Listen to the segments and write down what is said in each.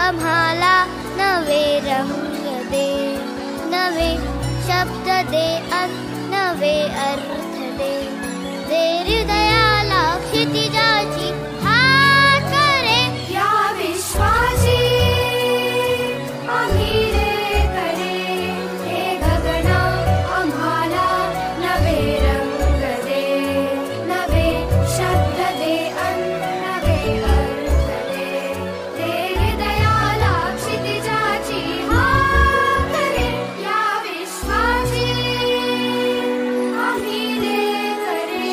आम्हाला नवे रंग दे, नवे शब्द दे अन नवे अर्थ दे. दे हृदयाला क्षितिजाची हात करे, या विश्वाची आम्ही करे. हे गगना आम्हाला नवे रंग दे, नवे शब्द दे अन नवे अर्थ दे. दे हृदयाला क्षितिजाची हात करे, या विश्वाची आम्ही करे.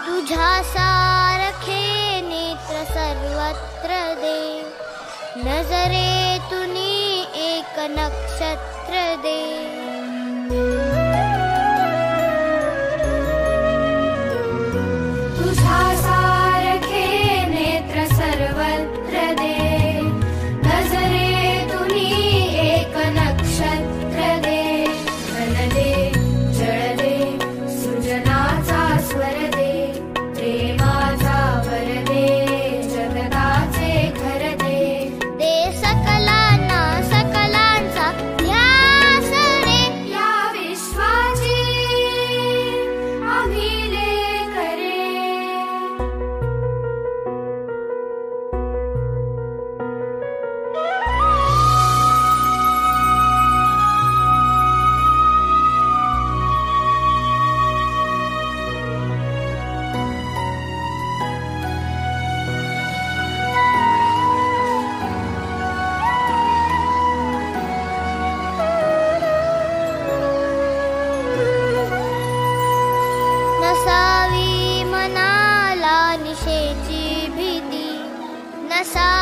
तुझ्या सारखे नेत्र सर्वत्र दे, नजरेतुनी एक नक्षत्र दे. तुझ्या सारखे नेत्र सर्वत्र दे, नजरेतुनी एक नक्षत्र दे. धन दे, जळ दे, सृजनाचा स्वर दे, प्रेमाचा वर दे, जगताचे घर दे. दे सकलांना सकलांचा ध्यास रे, या विश्वाची आम्ही करे. नसावी मनाला निशेची भीती, नसावी